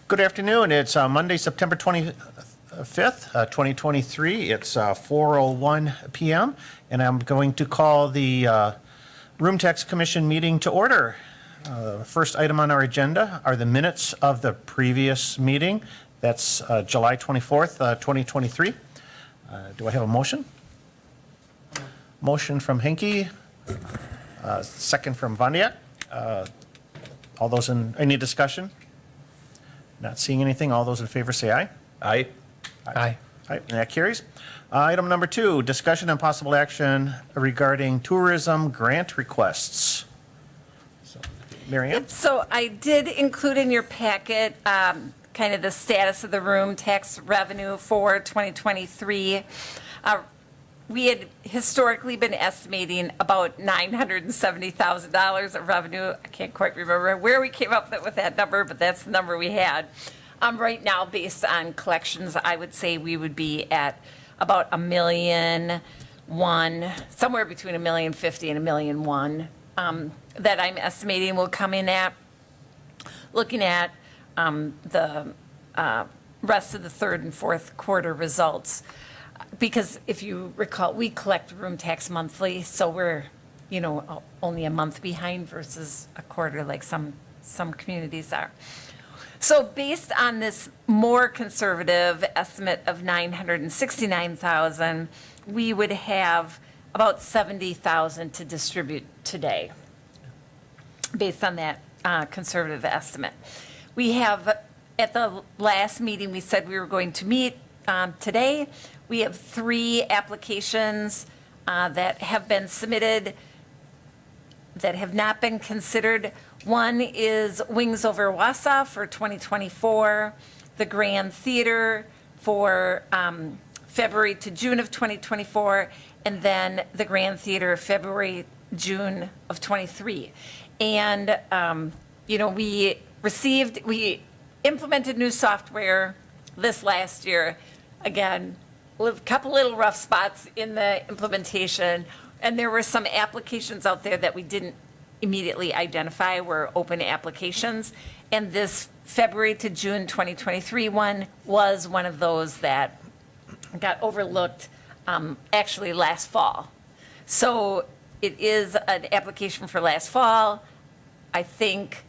Good afternoon. It's Monday, September 25th, 2023. It's 4:01 p.m. and I'm going to call the Room Tax Commission meeting to order. First item on our agenda are the minutes of the previous meeting. That's July 24th, 2023. Do I have a motion? Motion from Henke, second from Vondiak. All those in, any discussion? Not seeing anything. All those in favor say aye. Aye. Aye. Aye, and that carries. Item number 2, discussion and possible action regarding tourism grant requests. So, Mary Ann? So I did include in your packet kind of the status of the room tax revenue for 2023. We had historically been estimating about $970,000 of revenue. I can't quite remember where we came up with that number, but that's the number we had. Right now, based on collections, I would say we would be at about $1.1 million, somewhere between $1.05 million and $1.1 million that I'm estimating will come in at. Looking at the rest of the third and fourth quarter results. Because if you recall, we collect room tax monthly, so we're, only a month behind versus a quarter like some communities are. So based on this more conservative estimate of $969,000, we would have about $70,000 to distribute today, based on that conservative estimate. We have, at the last meeting, we said we were going to meet today. We have 3 applications that have been submitted that have not been considered. One is Wings Over Wausau for 2024, the Grand Theater for February to June of 2024, and then the Grand Theater February, June of 23. And, we implemented new software this last year. Again, a couple little rough spots in the implementation, and there were some applications out there that we didn't immediately identify were open applications, and this February to June 2023 one was one of those that got overlooked actually last fall. So it is an application for last fall. I think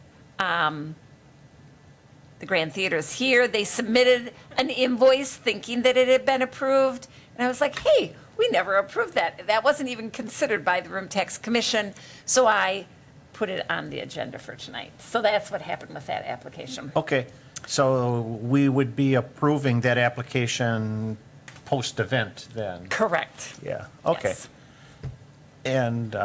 the Grand Theater is here. They submitted an invoice thinking that it had been approved. And I was like, hey, we never approved that. That wasn't even considered by the Room Tax Commission. So I put it on the agenda for tonight. So that's what happened with that application. Okay, so we would be approving that application post-event then? Correct. Yeah, okay. Yes. And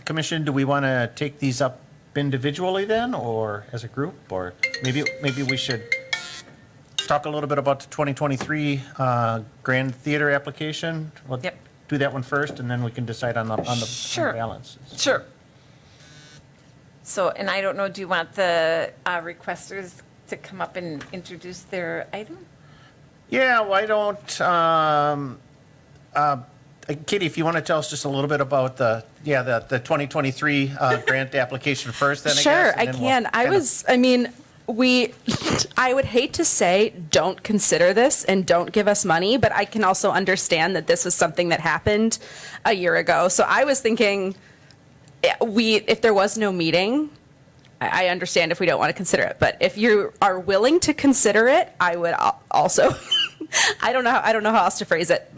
Commission, do we want to take these up individually then, or as a group? Or maybe we should talk a little bit about the 2023 Grand Theater application? We'll Yep. do that one first, and then we can decide on the Sure. balance. Sure. So, and I don't know, do you want the requesters to come up and introduce their item? Yeah, why don't, Katie, if you want to tell us just a little bit about the 2023 grant application first, then Sure, I I guess. can. I would hate to say, don't consider this and don't give us money, but I can also understand that this was something that happened a year ago. So I was thinking, if there was no meeting, I understand if we don't want to consider it, but if you are willing to consider it, I would also. I don't know how else to phrase it.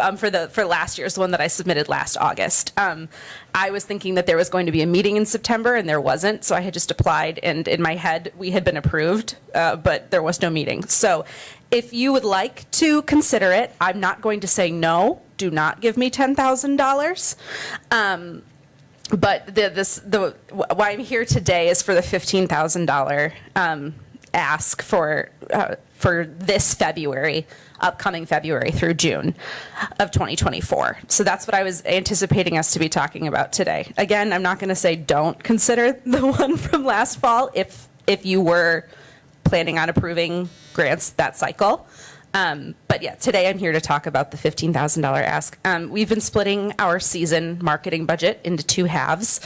For last year's, the one that I submitted last August, I was thinking that there was going to be a meeting in September, and there wasn't. So I had just applied, and in my head, we had been approved, but there was no meeting. So, if you would like to consider it, I'm not going to say no. Do not give me $10,000. But why I'm here today is for the $15,000 ask for this February, upcoming February through June of 2024. So that's what I was anticipating us to be talking about today. Again, I'm not going to say don't consider the one from last fall if you were planning on approving grants that cycle. But yeah, today I'm here to talk about the $15,000 ask. We've been splitting our season marketing budget into 2 halves,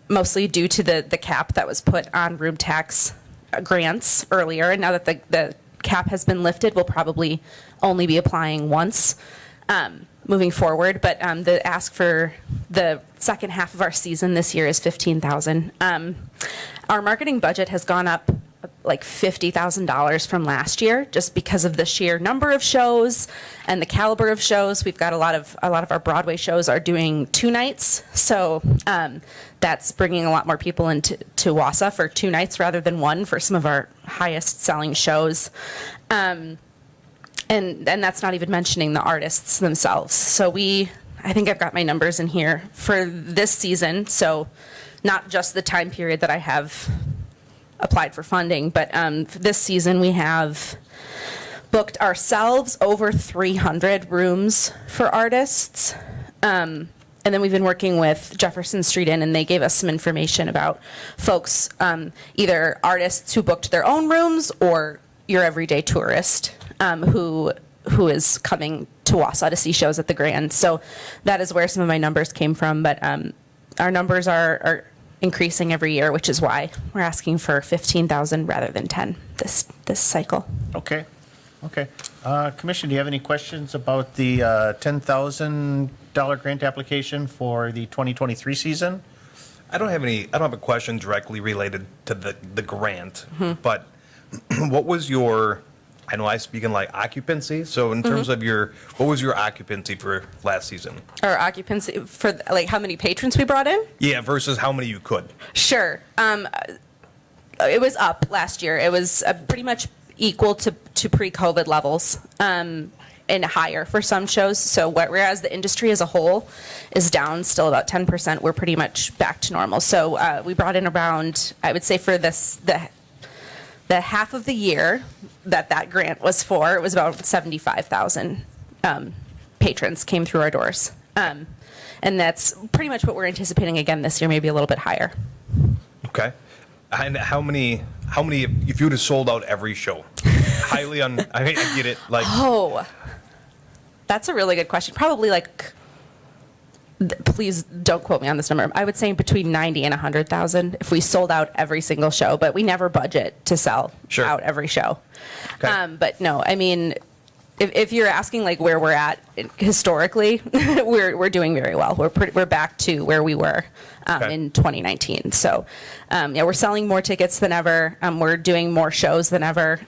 mostly due to the cap that was put on room tax grants earlier, and now that the cap has been lifted, we'll probably only be applying once moving forward. But the ask for the second half of our season this year is $15,000. Our marketing budget has gone up like $50,000 from last year, just because of the sheer number of shows and the caliber of shows. We've got a lot of our Broadway shows are doing 2 nights, so that's bringing a lot more people into Wausau for 2 nights rather than 1 for some of our highest selling shows. And that's not even mentioning the artists themselves. So I think I've got my numbers in here for this season, so not just the time period that I have applied for funding, but for this season we have booked ourselves over 300 rooms for artists. And then we've been working with Jefferson Street Inn, and they gave us some information about folks, either artists who booked their own rooms or your everyday tourist who is coming to Wausau to see shows at the Grand. So that is where some of my numbers came from, but our numbers are increasing every year, which is why we're asking for 15,000 rather than 10 this cycle. Okay. Commission, do you have any questions about the $10,000 grant application for the 2023 season? I don't have a question directly related to the grant, but what was your, I know I speak in like occupancy, so in terms of what was your occupancy for last season? Our occupancy for like how many patrons we brought in? Yeah, versus how many you could. Sure. It was up last year. It was pretty much equal to pre-COVID levels, and higher for some shows. So whereas the industry as a whole is down still about 10%, we're pretty much back to normal. So we brought in around, I would say for the half of the year that grant was for, it was about 75,000 patrons came through our doors. And that's pretty much what we're anticipating again this year, maybe a little bit higher. Okay. And how many, if you would have sold out every show? I mean, I get it. Like, Oh, that's a really good question. Probably like, please don't quote me on this number. I would say between 90 and 100,000 if we sold out every single show, but we never budget to sell Sure. out every show. Okay. But no, I mean, if you're asking like where we're at historically, we're doing very well. We're back to where we were Okay. in 2019. So yeah, we're selling more tickets than ever. We're doing more shows than ever.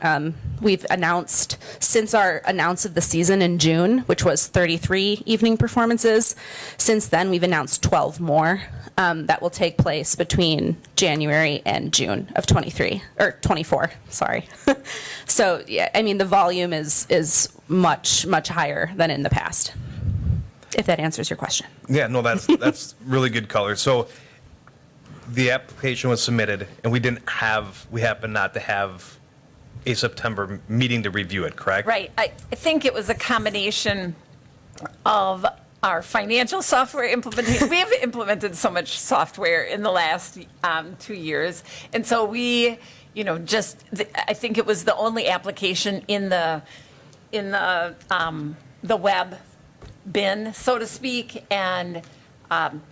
We've announced since our announce of the season in June, which was 33 evening performances. Since then, we've announced 12 more that will take place between January and June of 23 or 24. Sorry. So yeah, I mean the volume is much higher than in the past. If that answers your question. yeah, no, that's really good color. So the application was submitted, and we happened not to have a September meeting to review it, correct? Right. I think it was a combination of our financial software implementation. We have implemented so much software in the last 2 years. And so we, I think it was the only application in the web bin, so to speak, and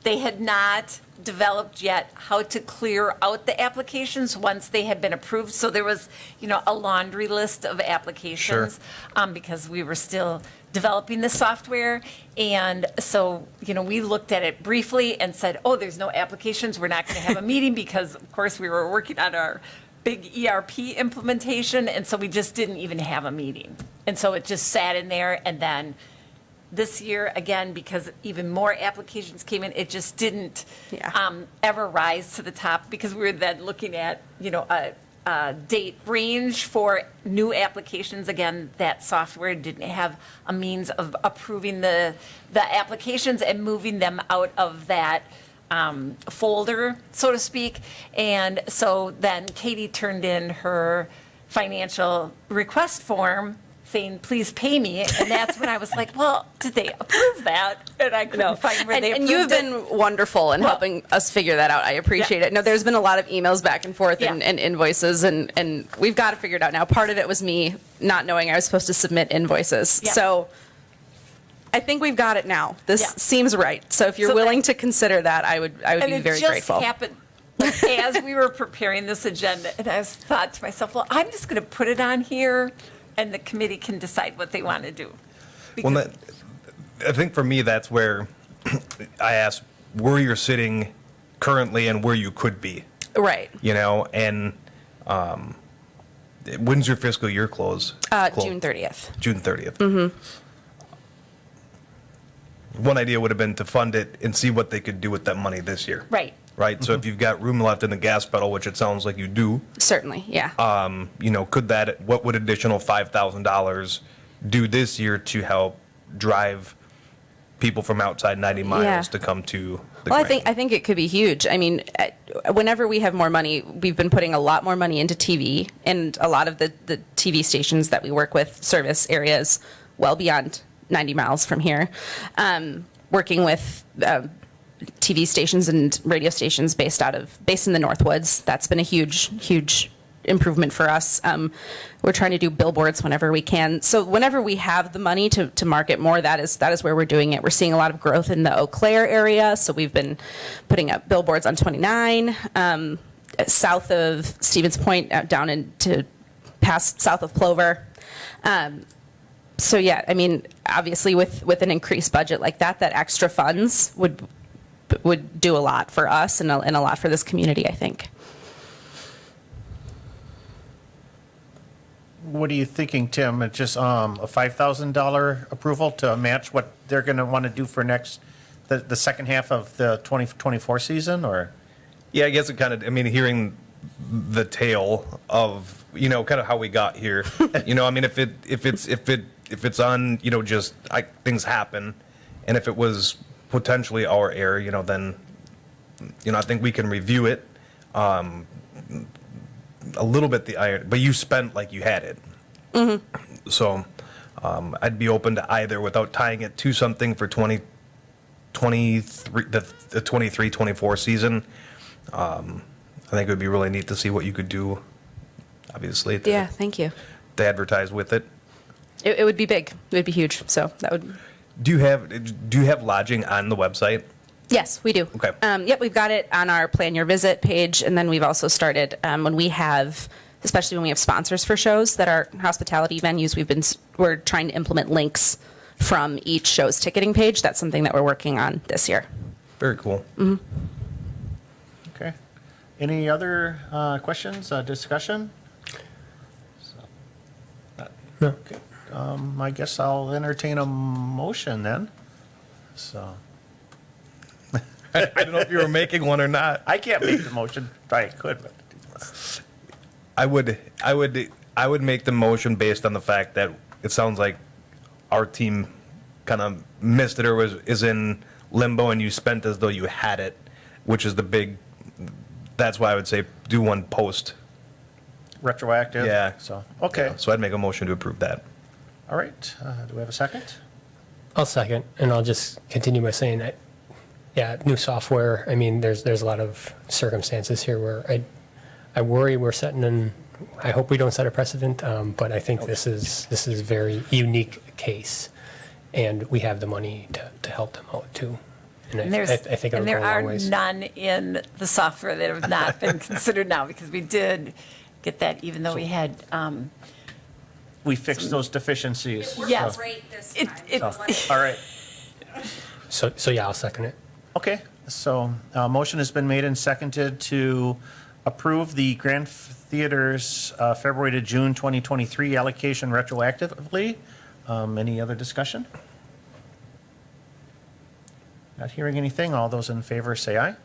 they had not developed yet how to clear out the applications once they had been approved. So there was, a laundry list of applications because we were still developing the software. And so, we looked at it briefly and said, oh, there's no applications. We're not going to have a meeting because, of course, we were working on our big ERP implementation. And so we just didn't even have a meeting. And so it just sat in there. And then this year, again, because even more applications came in, it just didn't ever rise to the top because we were then looking at, a date range for new applications. Again, that software didn't have a means of approving the applications and moving them out of that folder, so to speak. And so then Katie turned in her financial request form saying, please pay me. And that's when I was like, well, did they approve that? And I couldn't find where they approved And you've it. been wonderful in helping us figure that out. I appreciate it. No, there's been a lot of emails back and forth and invoices, and we've got to figure it out now. Part of it was me not knowing I was supposed to submit invoices. Yeah. So I think we've got it now. This Yeah. seems right. So if you're So willing that- to consider that, I would And be it very just grateful. happened As we were preparing this agenda, and I thought to myself, well, I'm just going to put it on here, and the committee can decide what they want to do. Well, Because- I think for me, that's where I asked where you're sitting currently and where you could be, Right. you know, and when's your fiscal year close? June 30th. June 30th. One idea would have been to fund it and see what they could do with that money this year. Right. Right. So if you've got room left in the gas pedal, which it sounds like you do, Certainly, yeah. you know, what would additional $5,000 do this year to help drive people from outside 90 miles Yeah. to come to the Well, grant? I think it could be huge. I mean, whenever we have more money, we've been putting a lot more money into TV, and a lot of the TV stations that we work with service areas well beyond 90 miles from here. Working with TV stations and radio stations based in the Northwoods. That's been a huge improvement for us. We're trying to do billboards whenever we can. So whenever we have the money to market more, that is where we're doing it. We're seeing a lot of growth in the Eau Claire area. So we've been putting up billboards on 29, south of Stevens Point, down into past south of Plover. So yeah, I mean, obviously with an increased budget like that extra funds would do a lot for us and a lot for this community, I think. What are you thinking, Tim? It's just a $5,000 approval to match what they're going to want to do for the second half of the 2024 season, or? Yeah, I guess it kind of, I mean, hearing the tale of, you know, kind of how we got here, you know, I mean, if it's on, you know, just things happen, and if it was potentially our error, you know, then, you know, I think we can review it a little bit, but you spent like you had it. Mm-hmm. So I'd be open to either without tying it to something for 2023, the 23-24 season. I think it would be really neat to see what you could do, obviously, Yeah, thank you. to advertise with it. It would be big. It would be huge. So that would. Do you have lodging on the website? Yes, we do. Okay. Yep, we've got it on our Plan Your Visit page, and then we've also started when we have, especially when we have sponsors for shows that are hospitality venues. We're trying to implement links from each show's ticketing page. That's something that we're working on this year. Very cool. Okay. Any other questions, discussion? No. Okay. I guess I'll entertain a motion then. So, I don't know if you were making one or not. I can't make the motion, probably could, but. I would make the motion based on the fact that it sounds like our team kind of missed it or is in limbo, and you spent as though you had it, which is that's why I would say do one post. Retroactive? Yeah. So, okay. So I'd make a motion to approve that. All right. Do we have a second? I'll second, and I'll just continue by saying that, yeah, new software, I mean, there's a lot of circumstances here where I worry we're setting I hope we don't set a precedent, but I think this is a very unique case, and we have the money to help them out too. And I think it'll go there a long are ways. none in the software that have not been considered now, because we did get that, even though we had, We fixed those deficiencies. yes. It- it- All right. So yeah, I'll second it. Okay, so motion has been made and seconded to approve the Grand Theater's February to June 2023 allocation retroactively. Any other discussion? Not hearing anything. All those in favor say aye.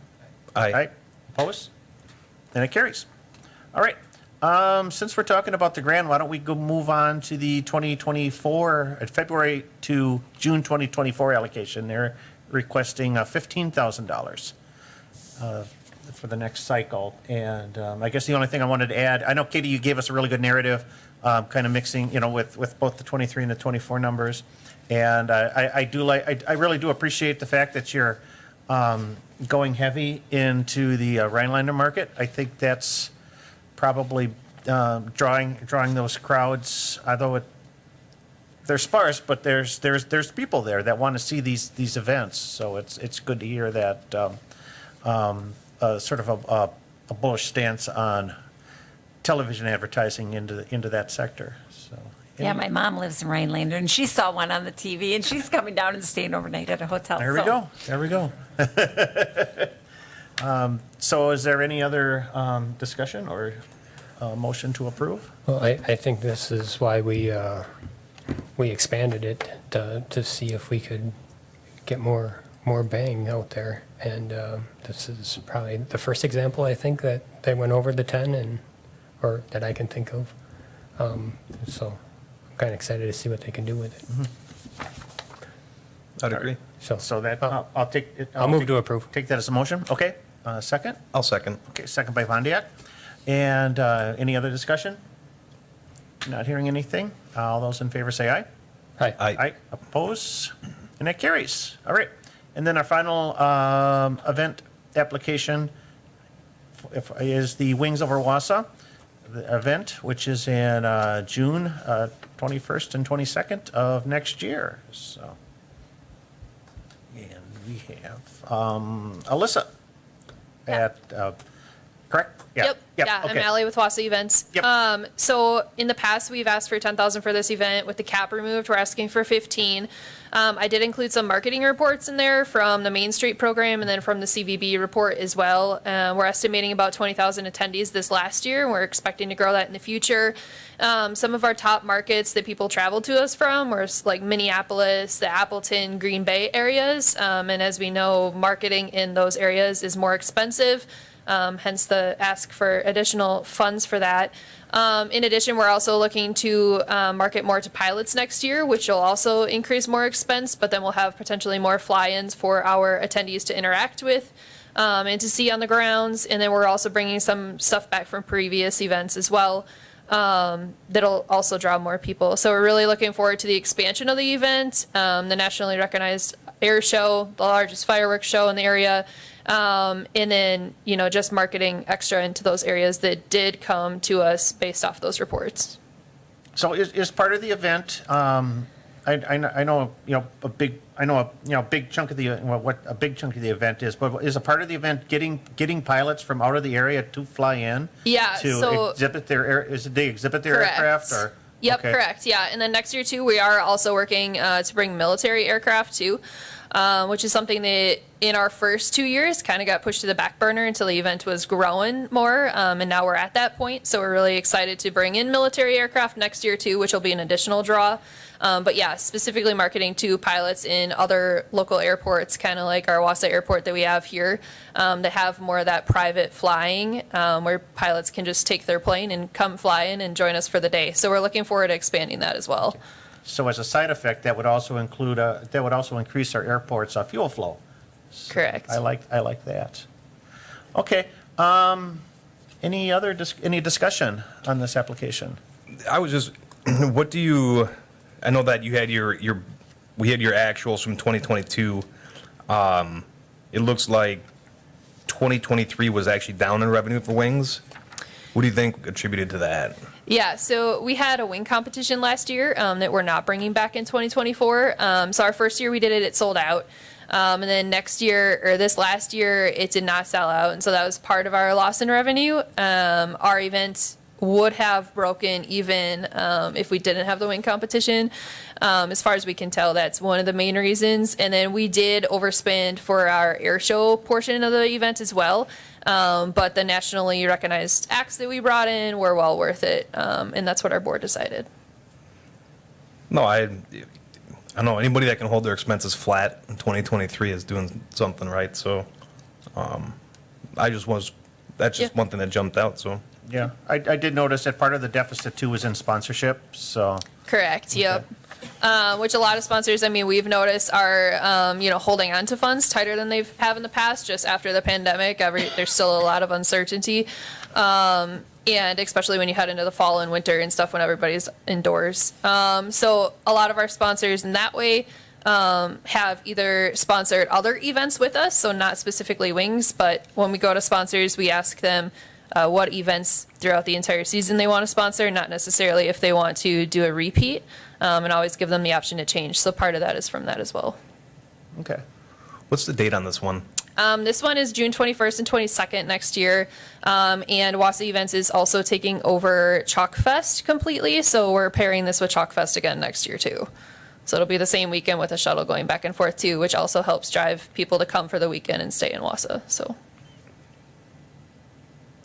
Aye. Opposed? And it carries. All right. Since we're talking about the grant, why don't we go move on to the 2024, February to June 2024 allocation. They're requesting $15,000 for the next cycle. And I guess the only thing I wanted to add, I know, Katie, you gave us a really good narrative, kind of mixing, you know, with both the 23 and the 24 numbers. And I really do appreciate the fact that you're going heavy into the Rhinelander market. I think that's probably drawing those crowds, although they're sparse, but there's people there that want to see these events. So it's good to hear that sort of a bullish stance on television advertising into that sector, so. Yeah, my mom lives in Rhinelander, and she saw one on the TV, and she's coming down and staying overnight at a hotel. There we so- go, there we go. So is there any other discussion or motion to approve? Well, I think this is why we expanded it to see if we could get more bang out there. And this is probably the first example, I think, that they went over the 10 or that I can think of. So I'm kind of excited to see what they can do with it. I'd agree. So that, I'll take it. I'll move to approve. Take that as a motion, okay? Second? I'll second. Okay, second by Vondiak. And any other discussion? Not hearing anything. All those in favor say aye. Hi. Aye. Oppose? And that carries. All right. And then our final event application is the Wings Over Wausau, the event, which is in June 21st and 22nd of next year. So, and we have Alyssa at, correct? Yep. Yeah, I'm okay. Allie with Wausau Events. Yep. So in the past, we've asked for 10,000 for this event. With the cap removed, we're asking for 15. I did include some marketing reports in there from the Main Street program and then from the CVB report as well. We're estimating about 20,000 attendees this last year, and we're expecting to grow that in the future. Some of our top markets that people travel to us from were like Minneapolis, the Appleton, Green Bay areas. And as we know, marketing in those areas is more expensive. Hence the ask for additional funds for that. In addition, we're also looking to market more to pilots next year, which will also increase more expense, but then we'll have potentially more fly-ins for our attendees to interact with and to see on the grounds. And then we're also bringing some stuff back from previous events as well that'll also draw more people. So we're really looking forward to the expansion of the event, the nationally recognized air show, the largest fireworks show in the area. And then, just marketing extra into those areas that did come to us based off those reports. So is part of the event, I know, a big chunk of the, what a big chunk of the event is, but is a part of the event getting pilots from out of the area to fly in? Yeah, To so- exhibit they exhibit their Correct. aircraft or? Yep, Okay. correct. Yeah, and then next year too, we are also working to bring military aircraft too, which is something that in our first 2 years kind of got pushed to the back burner until the event was growing more, and now we're at that point. So we're really excited to bring in military aircraft next year too, which will be an additional draw. But yeah, specifically marketing to pilots in other local airports, kind of like our Wausau Airport that we have here, that have more of that private flying, where pilots can just take their plane and come fly in and join us for the day. So we're looking forward to expanding that as well. So as a side effect, that would also include, that would also increase our airport's fuel flow. Correct. I like that. Okay, any discussion on this application? I was just, what do you, I know that you had we had your actuals from 2022. It looks like 2023 was actually down in revenue for wings. What do you think attributed to that? Yeah, so we had a wing competition last year that we're not bringing back in 2024. So our first year we did it, it sold out. And then this last year, it did not sell out. And so that was part of our loss in revenue. Our event would have broken even if we didn't have the wing competition. As far as we can tell, that's one of the main reasons. And then we did overspend for our air show portion of the event as well. But the nationally recognized acts that we brought in were well worth it. And that's what our board decided. No, I don't know, anybody that can hold their expenses flat in 2023 is doing something right, so, that's just one thing that jumped out, so. Yeah, I did notice that part of the deficit too was in sponsorship, so. Correct, yep. Which a lot of sponsors, we've noticed are, holding on to funds tighter than they have in the past, just after the pandemic. There's still a lot of uncertainty. And especially when you head into the fall and winter and stuff when everybody's indoors. So a lot of our sponsors in that way have either sponsored other events with us, so not specifically wings, but when we go to sponsors, we ask them what events throughout the entire season they want to sponsor, not necessarily if they want to do a repeat, and always give them the option to change. So part of that is from that as well. Okay. What's the date on this one? This one is June 21st and 22nd next year. And Wausau Events is also taking over Chalk Fest completely. So we're pairing this with Chalk Fest again next year too. So it'll be the same weekend with a shuttle going back and forth too, which also helps drive people to come for the weekend and stay in Wausau. So.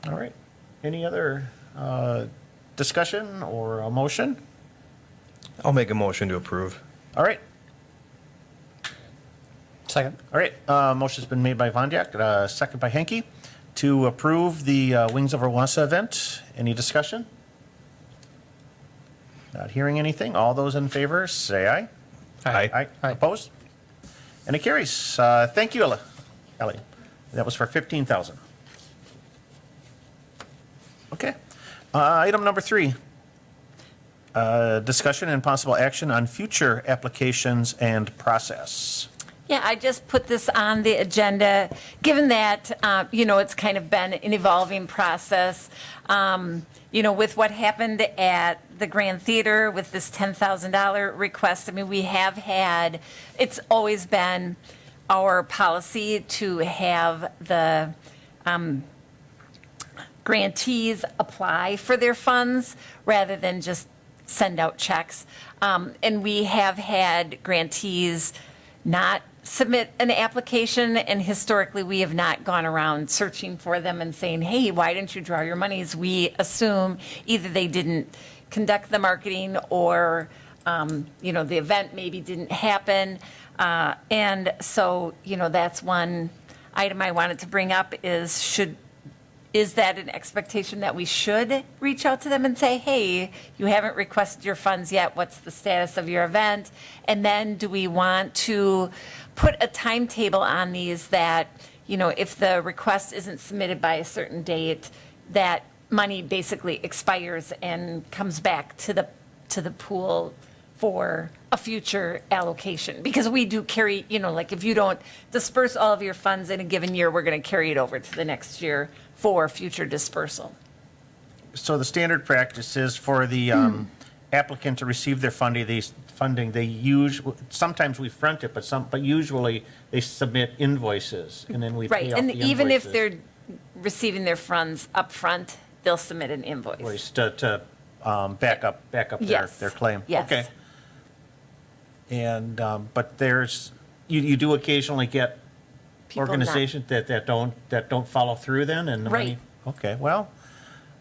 All right. Any other discussion or a motion? I'll make a motion to approve. All right. Second. All right. Motion's been made by Vondiak, second by Henke, to approve the Wings Over Wausau event. Any discussion? Not hearing anything. All those in favor, say aye. Aye. Aye. Opposed? And it carries. Thank you, Ellie. That was for 15,000. Okay. Item number 3. Discussion and possible action on future applications and process. Yeah, I just put this on the agenda, given that, it's kind of been an evolving process. With what happened at the Grand Theater with this $10,000 request, I mean, it's always been our policy to have the grantees apply for their funds rather than just send out checks. And we have had grantees not submit an application, and historically, we have not gone around searching for them and saying, hey, why didn't you draw your monies? We assume either they didn't conduct the marketing or, the event maybe didn't happen. And so, that's one item I wanted to bring up is that an expectation that we should reach out to them and say, hey, you haven't requested your funds yet, what's the status of your event? And then do we want to put a timetable on these that, if the request isn't submitted by a certain date, that money basically expires and comes back to the pool for a future allocation? Because we do carry, like if you don't disperse all of your funds in a given year, we're going to carry it over to the next year for future dispersal. So the standard practice is for the applicant to receive their funding, sometimes we front it, but usually they submit invoices, and then we pay Right, off and the even if invoices. they're receiving their funds up front, they'll submit an invoice. Invoice to back up Yes. their claim. Yes. Okay. And, but you do occasionally get People not- organizations that don't follow through then, and the money? Right. Okay, well,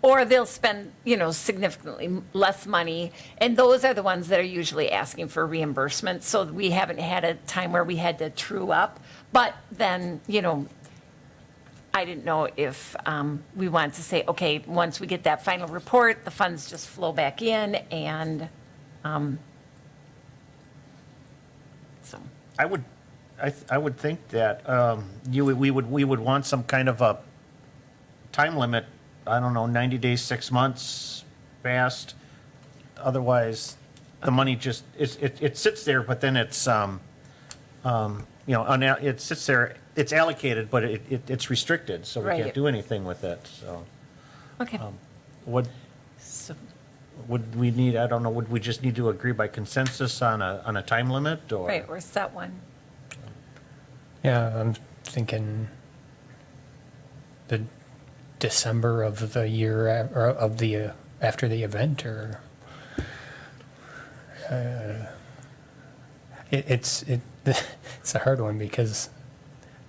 Or they'll spend, significantly less money, and those are the ones that are usually asking for reimbursement. So we haven't had a time where we had to true up. But then, I didn't know if we want to say, okay, once we get that final report, the funds just flow back in, and so. I would think that we would want some kind of a time limit, I don't know, 90 days, 6 months, fast. Otherwise, the money just, it sits there, but then it's, it sits there, it's allocated, but it's restricted, so we Right. can't do anything with it, so. Okay. Would we need, I don't know, would we just need to agree by consensus on a time limit, or? Right, or set one. Yeah, I'm thinking the December of the year or of the after the event, or it's a hard one because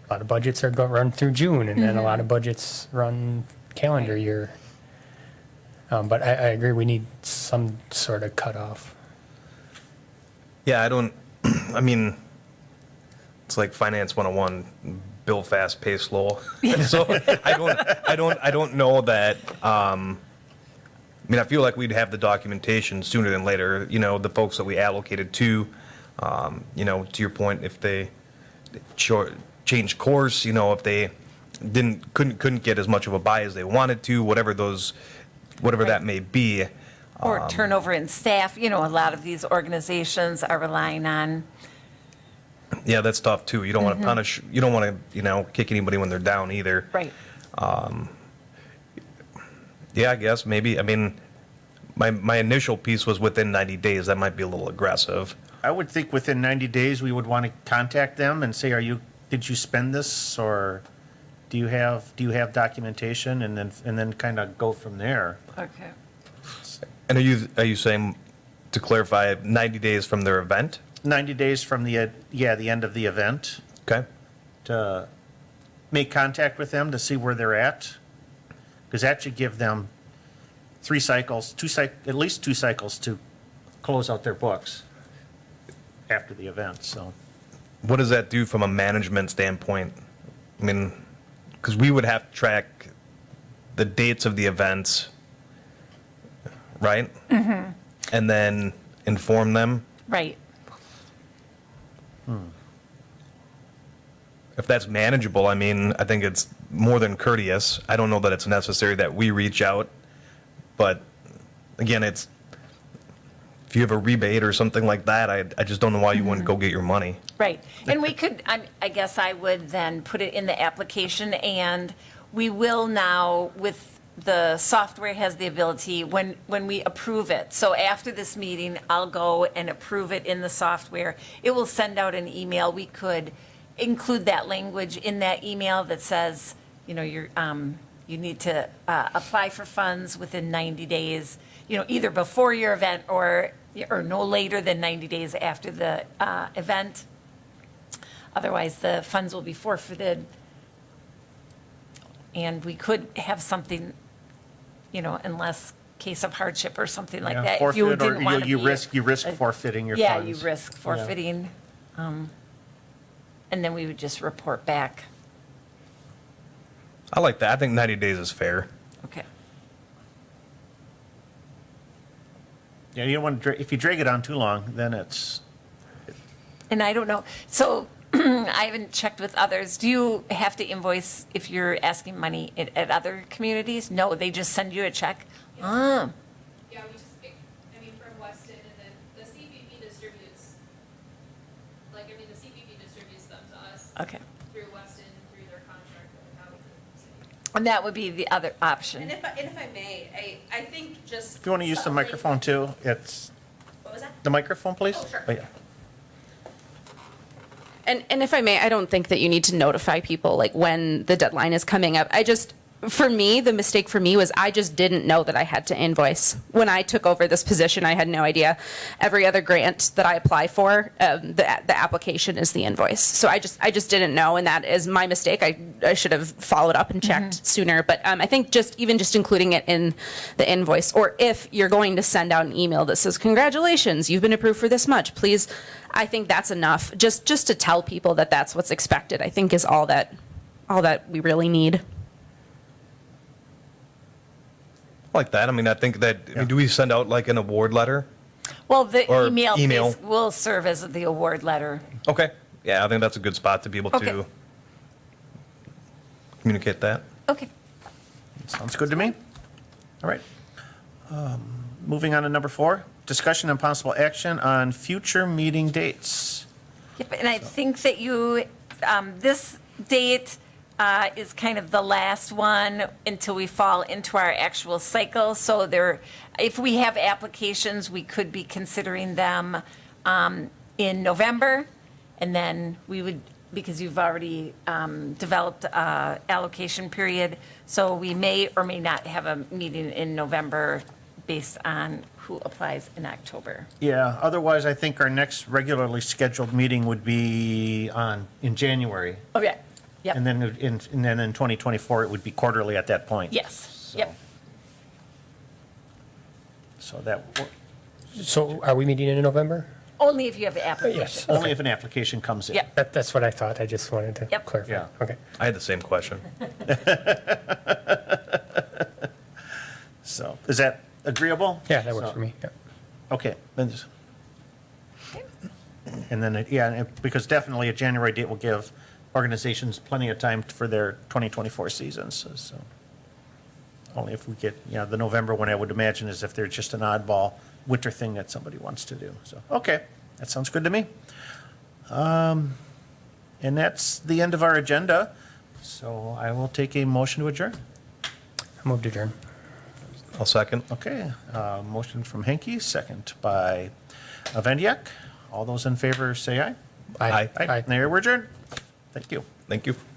a lot of budgets are run through June, and then a lot of budgets run calendar Right. year. But I agree, we need some sort of cutoff. Yeah, I mean, it's like finance 101, bill fast, pay slow. So I don't know that, I feel like we'd have the documentation sooner than later, the folks that we allocated to, to your point, if they change course, if they couldn't get as much of a buy as they wanted to, whatever that may be. Or turnover in staff, a lot of these organizations are relying on. Yeah, that's tough too. You don't want to punish, you don't want to, kick anybody when they're down either. Right. Yeah, I guess maybe. My initial piece was within 90 days. That might be a little aggressive. I would think within 90 days, we would want to contact them and say, are you did you spend this, or do you have documentation, and then kind of go from there? Okay. And are you saying, to clarify, 90 days from their event? 90 days from the end of the event, Okay. to make contact with them to see where they're at, because that should give them 3 cycles, at least 2 cycles to close out their books after the event, so. What does that do from a management standpoint? I mean, because we would have to track the dates of the events, right? Mm-hmm. And then inform them. Right. If that's manageable, I mean, I think it's more than courteous. I don't know that it's necessary that we reach out, but again, if you have a rebate or something like that, I just don't know why you wouldn't go get your money. Right. And we could, I guess I would then put it in the application, and we will now, with the software has the ability, when we approve it, so after this meeting, I'll go and approve it in the software. It will send out an email. We could include that language in that email that says, you know, you need to apply for funds within 90 days, you know, either before your event or no later than 90 days after the event. Otherwise, the funds will be forfeited. And we could have something, you know, unless case of hardship or something like that. If you Forfeit, didn't want or to you be- risk forfeiting your Yeah, funds. you risk forfeiting. And then we would just report back. I like that. I think 90 days is fair. Okay. Yeah, you don't want to, if you drag it on too long, then it's, And I don't know, so I haven't checked with others. Do you have to invoice if you're asking money at other communities? No, they just send you a check? Ah, Yeah, we just, I mean, from Weston, and then the CVB distributes, the CVB distributes them to us okay. through Weston, through their contract with the county. And that would be the other option. And if I may, I think just. if you want to use the microphone too, it's, What was that? the microphone, please? Oh, sure. Yeah. And if I may, I don't think that you need to notify people like when the deadline is coming up. For me, the mistake for me was I just didn't know that I had to invoice. When I took over this position, I had no idea. Every other grant that I apply for, the application is the invoice. So I just didn't know, and that is my mistake. I should have followed up and checked sooner. But I think just including it in the invoice, or if you're going to send out an email that says, congratulations, you've been approved for this much, please, I think that's enough. Just to tell people that that's what's expected, I think is all that we really need. I like that. I mean, I think that, do we send out like an award letter? Well, the Or email email. will serve as the award letter. Okay. Yeah, I think that's a good spot to be able Okay. to communicate that. Okay. Sounds good to me. All right. Moving on to number 4, discussion and possible action on future meeting dates. Yep, and I think that this date is kind of the last one until we fall into our actual cycle. So if we have applications, we could be considering them in November. And then we would, because you've already developed a allocation period, so we may or may not have a meeting in November based on who applies in October. Yeah, otherwise, I think our next regularly scheduled meeting would be in January. Oh, yeah. Yep. And then in 2024, it would be quarterly at that point. Yes. Yep. So that, So are we meeting in November? Only if you have an application. Yes. only if an application comes in. Yep. That's what I thought. I just wanted to Yep. clarify. Yeah. Okay. I had the same question. So, is that agreeable? Yeah, that works So- for me. Yeah. Okay. And then, because definitely a January date will give organizations plenty of time for their 2024 seasons, so. Only if we get, the November one, I would imagine, is if they're just an oddball winter thing that somebody wants to do, so, okay, that sounds good to me. And that's the end of our agenda, so I will take a motion to adjourn. I moved to adjourn. I'll second. Okay, motion from Henke, second by Vendiak. All those in favor say aye. Aye. Aye. There, we're adjourned. Thank you. Thank you.